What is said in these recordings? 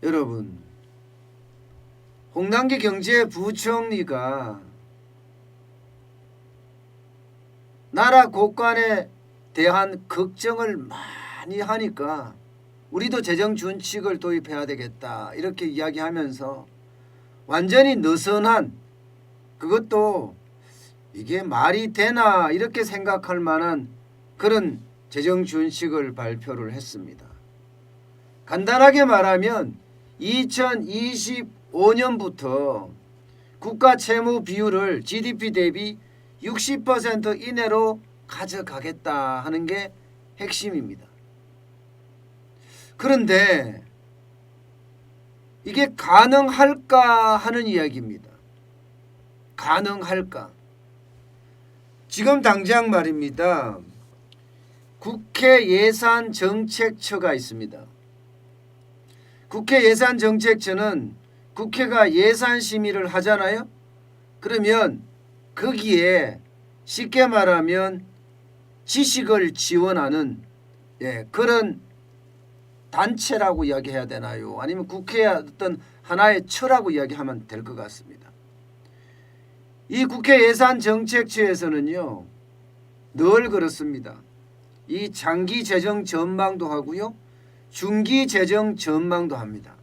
여러분, 홍남기 경제부총리가 나라 곳간에 대한 걱정을 많이 하니까 우리도 재정 준칙을 도입해야 되겠다 이렇게 이야기하면서 완전히 느슨한, 그것도 이게 말이 되나 이렇게 생각할 만한 그런 재정 준칙을 발표를 했습니다. 간단하게 말하면 2025년부터 국가 채무 비율을 GDP 대비 60% 이내로 가져가겠다 하는 게 핵심입니다. 그런데 이게 가능할까 하는 이야기입니다. 가능할까? 지금 당장 말입니다. 국회 예산정책처가 있습니다. 국회 예산정책처는 국회가 예산 심의를 하잖아요. 그러면 거기에 쉽게 말하면 지식을 지원하는 그런 단체라고 이야기해야 되나요? 아니면 국회의 어떤 하나의 처라고 이야기하면 될 것 같습니다. 이 국회 예산정책처에서는요, 늘 그렇습니다. 이 장기 재정 전망도 하고요, 중기 재정 전망도 합니다.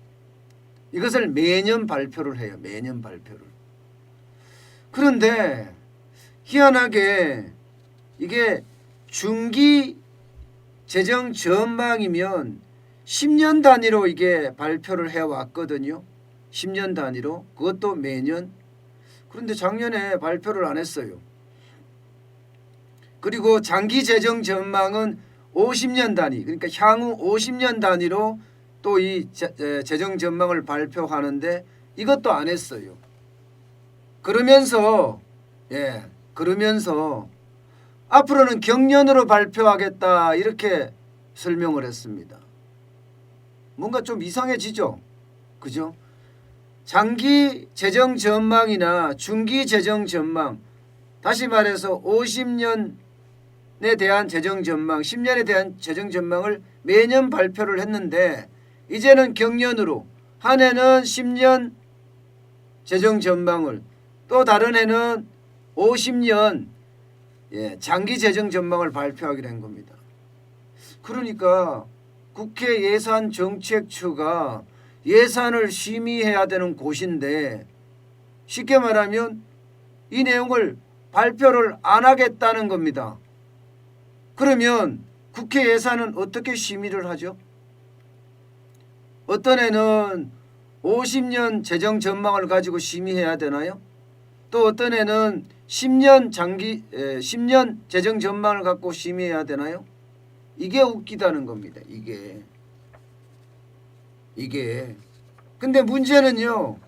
이것을 매년 발표를 해요. 매년 발표를. 그런데 희한하게 이게 중기 재정 전망이면 10년 단위로 이게 발표를 해왔거든요. 10년 단위로. 그것도 매년. 그런데 작년에 발표를 안 했어요. 그리고 장기 재정 전망은 50년 단위, 그러니까 향후 50년 단위로 또 이 재정 전망을 발표하는데 이것도 안 했어요. 그러면서 앞으로는 경년으로 발표하겠다 이렇게 설명을 했습니다. 뭔가 좀 이상해지죠? 그죠? 장기 재정 전망이나 중기 재정 전망, 다시 말해서 50년에 대한 재정 전망, 10년에 대한 재정 전망을 매년 발표를 했는데 이제는 경년으로, 한 해는 10년 재정 전망을, 또 다른 해는 50년 장기 재정 전망을 발표하기로 한 겁니다. 그러니까 국회 예산정책처가 예산을 심의해야 되는 곳인데 쉽게 말하면 이 내용을 발표를 안 하겠다는 겁니다. 그러면 국회 예산은 어떻게 심의를 하죠? 어떤 해는 50년 재정 전망을 가지고 심의해야 되나요? 또 어떤 해는 10년 재정 전망을 갖고 심의해야 되나요? 이게 웃기다는 겁니다. 이게. 근데 문제는요,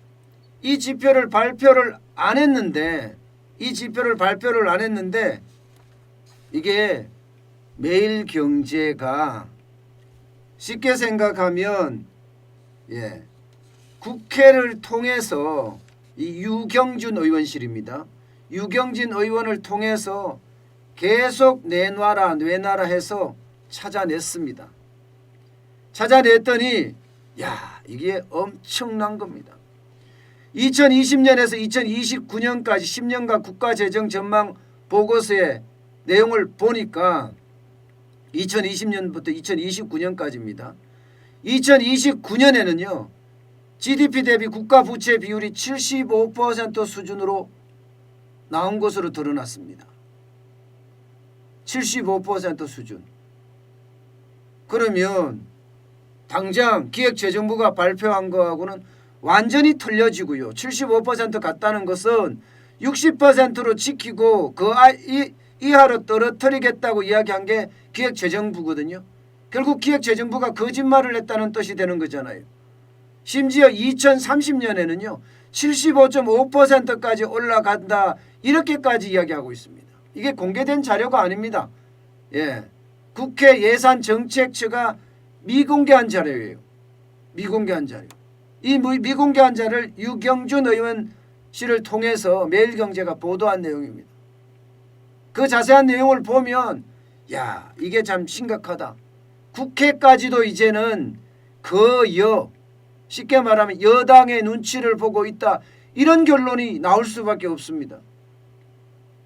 이 지표를 발표를 안 했는데 이게 매일경제가 쉽게 생각하면 국회를 통해서 이 유경준 의원실입니다. 유경진 의원을 통해서 계속 내놔라 해서 찾아냈습니다. 찾아냈더니 이게 엄청난 겁니다. 2020년에서 2029년까지 10년간 국가재정 전망 보고서의 내용을 보니까 2020년부터 2029년까지입니다. 2029년에는요. GDP 대비 국가 부채 비율이 75% 수준으로 나온 것으로 드러났습니다. 75% 수준. 그러면 당장 기획재정부가 발표한 거하고는 완전히 틀려지고요. 75% 같다는 것은 60%로 지키고 그 이하로 떨어뜨리겠다고 이야기한 게 기획재정부거든요. 결국 기획재정부가 거짓말을 했다는 뜻이 되는 거잖아요. 심지어 2030년에는요. 75.5%까지 올라간다 이렇게까지 이야기하고 있습니다. 이게 공개된 자료가 아닙니다. 국회 예산정책처가 미공개한 자료예요. 미공개한 자료. 이 미공개한 자를 유경준 의원실을 통해서 매일경제가 보도한 내용입니다. 그 자세한 내용을 보면 야, 이게 참 심각하다. 국회까지도 이제는 쉽게 말하면 여당의 눈치를 보고 있다. 이런 결론이 나올 수밖에 없습니다.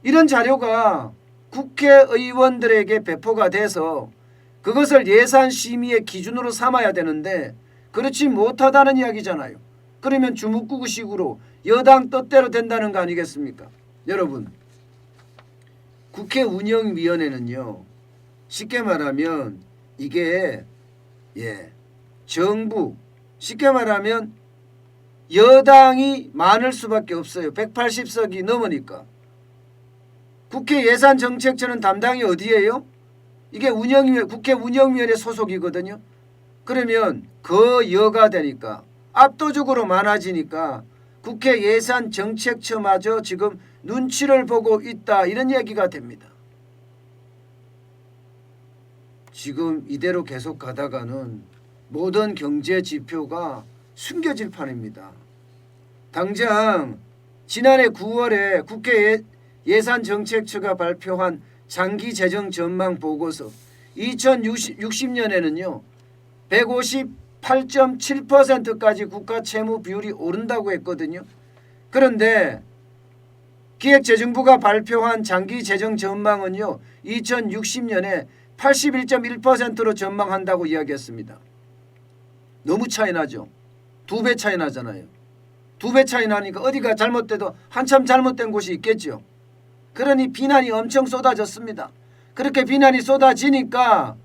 이런 자료가 국회의원들에게 배포가 돼서 그것을 예산심의의 기준으로 삼아야 되는데 그렇지 못하다는 이야기잖아요. 그러면 주먹구구식으로 여당 뜻대로 된다는 거 아니겠습니까? 여러분, 국회 운영위원회는요, 쉽게 말하면 이게 정부, 쉽게 말하면 여당이 많을 수밖에 없어요. 180석이 넘으니까. 국회 예산정책처는 담당이 어디예요? 이게 국회 운영위원회 소속이거든요. 그러면 여가 되니까 압도적으로 많아지니까 국회 예산정책처마저 지금 눈치를 보고 있다, 이런 얘기가 됩니다. 지금 이대로 계속 가다가는 모든 경제 지표가 숨겨질 판입니다. 당장 지난해 9월에 국회 예산정책처가 발표한 장기재정 전망 보고서 2060년에는요 158.7%까지 국가 채무 비율이 오른다고 했거든요. 그런데 기획재정부가 발표한 장기재정 전망은요 2060년에 81.1%로 전망한다고 이야기했습니다. 너무 차이 나죠. 2배 차이 나잖아요. 2배 차이 나니까 어디가 잘못돼도 한참 잘못된 곳이 있겠죠. 그러니 비난이 엄청 쏟아졌습니다. 그렇게 비난이 쏟아지니까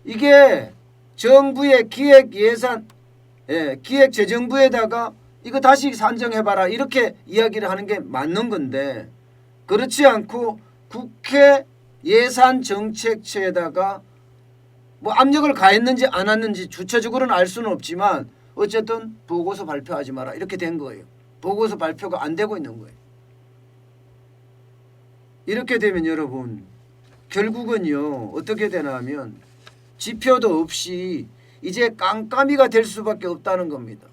이게 정부의 기획재정부에다가 이거 다시 산정해봐라, 이렇게 이야기를 하는 게 맞는 건데, 그렇지 않고 국회 예산정책처에다가 뭐 압력을 가했는지 안 했는지 주체적으로는 알 수는 없지만 어쨌든 보고서 발표하지 마라, 이렇게 된 거예요. 보고서 발표가 안 되고 있는 거예요. 이렇게 되면 여러분, 결국은요 어떻게 되나 하면 지표도 없이 이제 깜깜이가 될 수밖에 없다는 겁니다.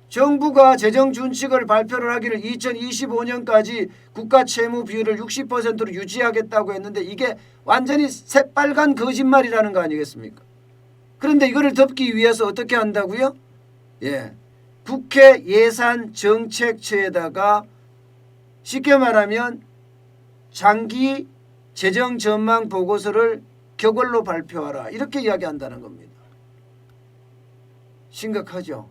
정부가 재정준칙을 발표를 하기를 2025년까지 국가 채무 비율을 60%로 유지하겠다고 했는데 이게 완전히 새빨간 거짓말이라는 거 아니겠습니까? 그런데 이거를 덮기 위해서 어떻게 한다고요? 국회 예산정책처에다가 쉽게 말하면 장기 재정 전망 보고서를 격월로 발표하라, 이렇게 이야기한다는 겁니다. 심각하죠.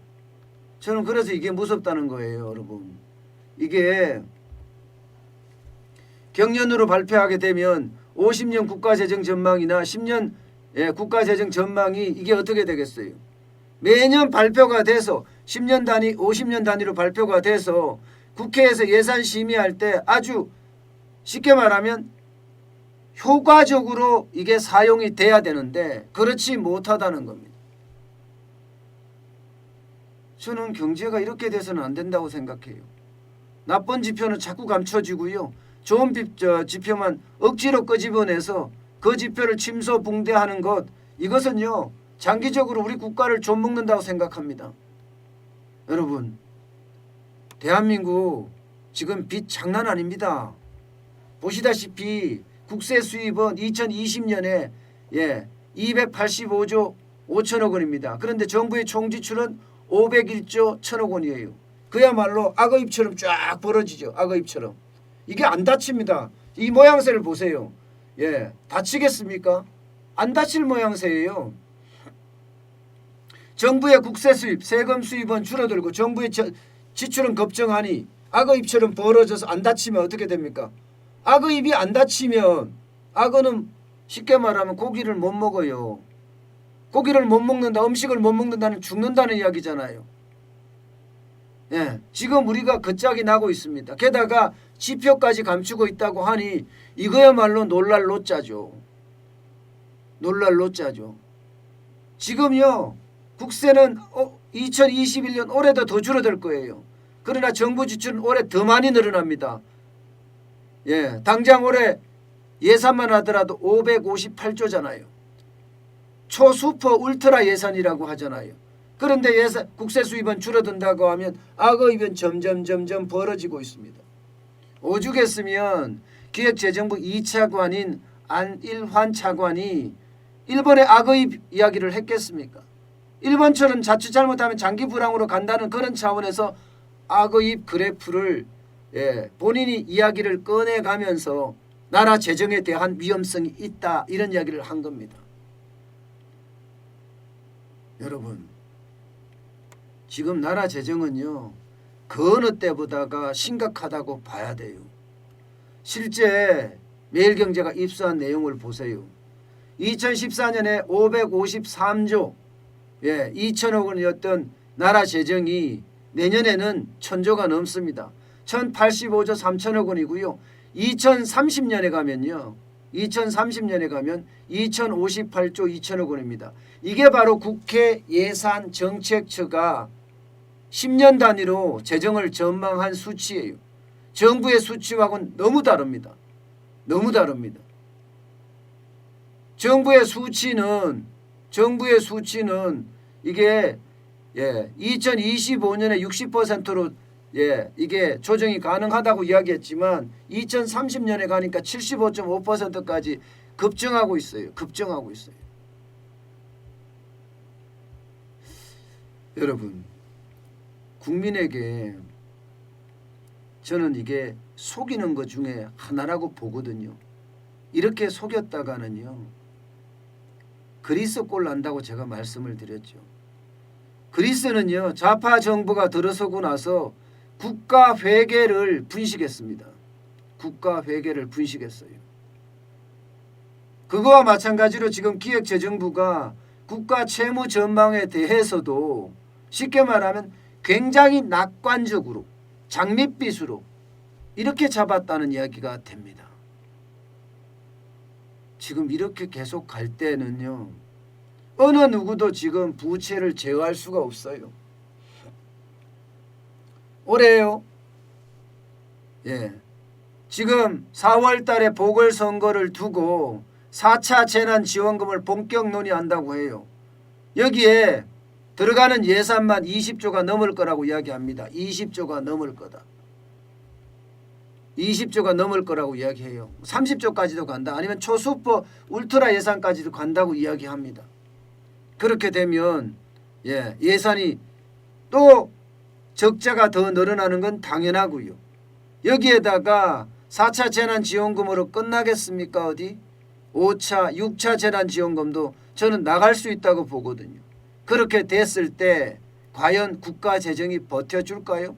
저는 그래서 이게 무섭다는 거예요, 여러분. 이게 경년으로 발표하게 되면 50년 국가재정 전망이나 10년 국가재정 전망이 이게 어떻게 되겠어요? 매년 발표가 돼서 10년 단위, 50년 단위로 발표가 돼서 국회에서 예산 심의할 때 아주 쉽게 말하면 효과적으로 이게 사용이 돼야 되는데 그렇지 못하다는 겁니다. 저는 경제가 이렇게 돼서는 안 된다고 생각해요. 나쁜 지표는 자꾸 감춰지고요. 좋은 지표만 억지로 끄집어내서 그 지표를 침소붕대하는 것, 이것은요 장기적으로 우리 국가를 좀먹는다고 생각합니다. 여러분, 대한민국 지금 빚 장난 아닙니다. 보시다시피 국세 수입은 2020년에 285조 5천억 원입니다. 그런데 정부의 총지출은 501조 1천억 원이에요. 그야말로 악어입처럼 쫙 벌어지죠. 악어입처럼. 이게 안 다칩니다. 이 모양새를 보세요. 다치겠습니까? 안 다칠 모양새예요. 정부의 국세 수입, 세금 수입은 줄어들고 정부의 지출은 급증하니 악어입처럼 벌어져서 안 다치면 어떻게 됩니까? 악어입이 안 다치면 악어는 쉽게 말하면 고기를 못 먹어요. 고기를 못 먹는다, 음식을 못 먹는다는 죽는다는 이야기잖아요. 지금 우리가 그 짝이 나고 있습니다. 게다가 지표까지 감추고 있다고 하니 이거야말로 놀랄 노짜죠. 놀랄 노짜죠. 지금요 국세는 2021년 올해도 더 줄어들 거예요. 그러나 정부 지출은 올해 더 많이 늘어납니다. 당장 올해 예산만 하더라도 558조잖아요. 초수퍼 울트라 예산이라고 하잖아요. 그런데 국세 수입은 줄어든다고 하면 악의입은 점점 벌어지고 있습니다. 오죽했으면 기획재정부 2차관인 안일환 차관이 일본의 악의입 이야기를 했겠습니까? 일본처럼 자칫 잘못하면 장기 불황으로 간다는 그런 차원에서 악의입 그래프를 본인이 이야기를 꺼내가면서 나라 재정에 대한 위험성이 있다 이런 이야기를 한 겁니다. 여러분, 지금 나라 재정은요 그 어느 때보다가 심각하다고 봐야 돼요. 실제 매일경제가 입수한 내용을 보세요. 2014년에 553조 2천억 원이었던 나라 재정이 내년에는 1,000조가 넘습니다. 1,085조 3천억 원이고요. 2030년에 가면 2,058조 2천억 원입니다. 이게 바로 국회 예산정책처가 10년 단위로 재정을 전망한 수치예요. 정부의 수치하고는 너무 다릅니다. 너무 다릅니다. 정부의 수치는 이게 2025년에 60%로 이게 조정이 가능하다고 이야기했지만 2030년에 가니까 75.5%까지 급증하고 있어요. 여러분, 국민에게 저는 이게 속이는 것 중에 하나라고 보거든요. 이렇게 속였다가는요 그리스 꼴 난다고 제가 말씀을 드렸죠. 그리스는요 좌파 정부가 들어서고 나서 국가 회계를 분식했습니다. 그거와 마찬가지로 지금 기획재정부가 국가 채무 전망에 대해서도 쉽게 말하면 굉장히 낙관적으로 장밋빛으로 이렇게 잡았다는 이야기가 됩니다. 지금 이렇게 계속 갈 때는요 어느 누구도 지금 부채를 제어할 수가 없어요. 올해요. 지금 4월 달에 보궐선거를 두고 4차 재난지원금을 본격 논의한다고 해요. 여기에 들어가는 예산만 20조가 넘을 거라고 이야기합니다. 20조가 넘을 거다. 20조가 넘을 거라고 이야기해요. 30조까지도 간다. 아니면 초수퍼 울트라 예산까지도 간다고 이야기합니다. 그렇게 되면 예산이 또 적자가 더 늘어나는 건 당연하고요. 여기에다가 4차 재난지원금으로 끝나겠습니까? 어디? 5차, 6차 재난지원금도 저는 나갈 수 있다고 보거든요. 그렇게 됐을 때 과연 국가 재정이 버텨줄까요?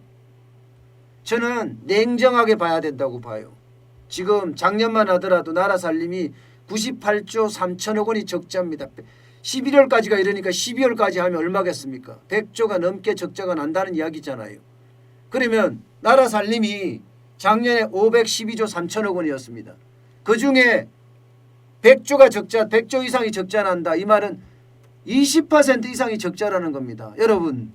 저는 냉정하게 봐야 된다고 봐요. 지금 작년만 하더라도 나라 살림이 98조 3천억 원이 적자입니다. 11월까지가 이러니까 12월까지 하면 얼마겠습니까? 100조가 넘게 적자가 난다는 이야기잖아요. 그러면 나라 살림이 작년에 512조 3천억 원이었습니다. 그중에 100조가 적자, 100조 이상이 적자 난다. 이 말은 20% 이상이 적자라는 겁니다. 여러분,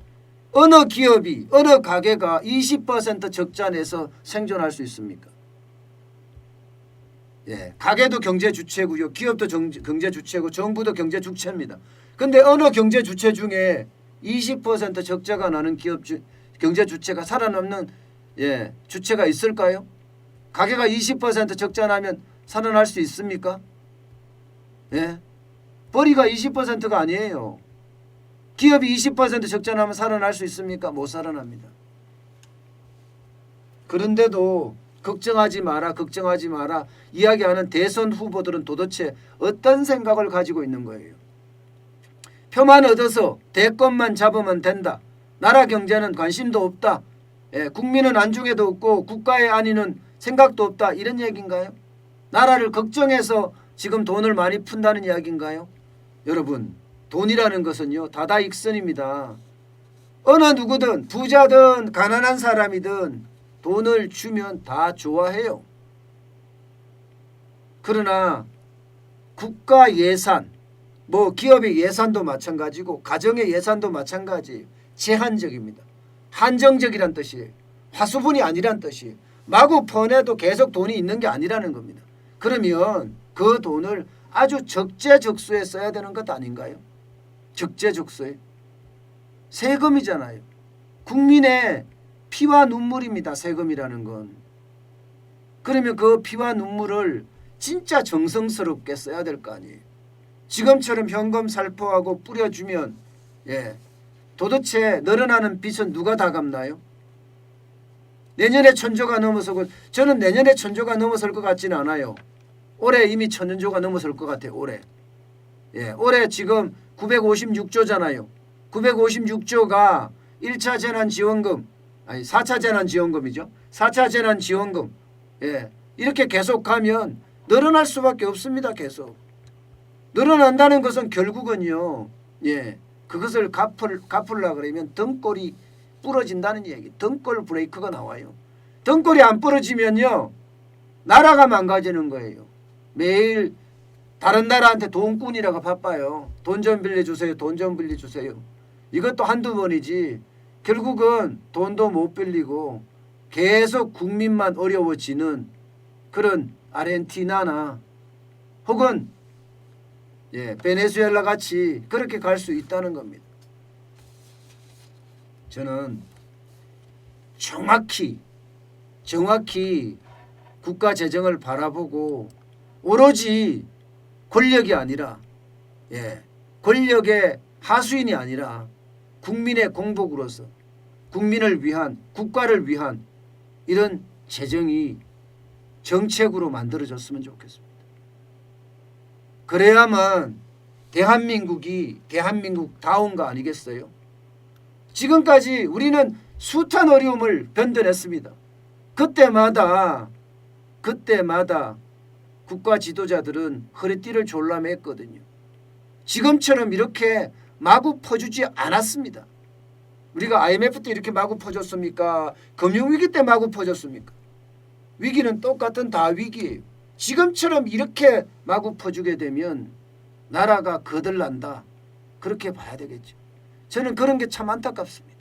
어느 기업이, 어느 가게가 20% 적자 내서 생존할 수 있습니까? 가게도 경제 주체고요. 기업도 경제 주체고 정부도 경제 주체입니다. 근데 어느 경제 주체 중에 20% 적자가 나는 경제 주체가 살아남는 주체가 있을까요? 가게가 20% 적자 나면 살아날 수 있습니까? 벌이가 20%가 아니에요. 기업이 20% 적자 나면 살아날 수 있습니까? 못 살아납니다. 그런데도 걱정하지 마라 이야기하는 대선 후보들은 도대체 어떤 생각을 가지고 있는 거예요? 표만 얻어서 대권만 잡으면 된다. 나라 경제는 관심도 없다. 국민은 안중에도 없고 국가의 안위는 생각도 없다. 이런 얘기인가요? 나라를 걱정해서 지금 돈을 많이 푼다는 이야기인가요? 여러분, 돈이라는 것은요 다다익선입니다. 어느 누구든 부자든 가난한 사람이든 돈을 주면 다 좋아해요. 그러나 국가 예산, 기업의 예산도 마찬가지고 가정의 예산도 마찬가지예요. 제한적입니다. 한정적이란 뜻이에요. 화수분이 아니란 뜻이에요. 마구 퍼내도 계속 돈이 있는 게 아니라는 겁니다. 그러면 그 돈을 아주 적재적소에 써야 되는 것 아닌가요? 적재적소에. 세금이잖아요. 국민의 피와 눈물입니다. 세금이라는 건. 그러면 그 피와 눈물을 진짜 정성스럽게 써야 될 거 아니에요. 지금처럼 현금 살포하고 뿌려주면 도대체 늘어나는 빚은 누가 다 갚나요? 내년에 천조가 넘어서고 저는 내년에 천조가 넘어설 것 같지는 않아요. 올해 이미 천조가 넘어설 것 같아요. 올해 지금 956조잖아요. 956조가 1차 재난지원금 아니 4차 재난지원금이죠. 4차 재난지원금 이렇게 계속 가면 늘어날 수밖에 없습니다. 계속. 늘어난다는 것은 결국은요. 그것을 갚으려고 그러면 등골이 부러진다는 얘기. 등골 브레이크가 나와요. 등골이 안 부러지면요. 나라가 망가지는 거예요. 매일 다른 나라한테 돈꾼이라고 바빠요. 돈 좀 빌려주세요. 돈 좀 빌려주세요. 이것도 한두 번이지 결국은 돈도 못 빌리고 계속 국민만 어려워지는 그런 아르헨티나나 혹은 베네수엘라 같이 그렇게 갈 수 있다는 겁니다. 저는 정확히 국가 재정을 바라보고 오로지 권력이 아니라 권력의 하수인이 아니라 국민의 공복으로서 국민을 위한 국가를 위한 이런 재정이 정책으로 만들어졌으면 좋겠습니다. 그래야만 대한민국이 대한민국다운 거 아니겠어요? 지금까지 우리는 숱한 어려움을 견뎌냈습니다. 그때마다 국가 지도자들은 허리띠를 졸라맸거든요. 지금처럼 이렇게 마구 퍼주지 않았습니다. 우리가 IMF 때 이렇게 마구 퍼줬습니까? 금융위기 때 마구 퍼줬습니까? 위기는 똑같은 다 위기예요. 지금처럼 이렇게 마구 퍼주게 되면 나라가 거들난다. 그렇게 봐야 되겠죠. 저는 그런 게 참 안타깝습니다.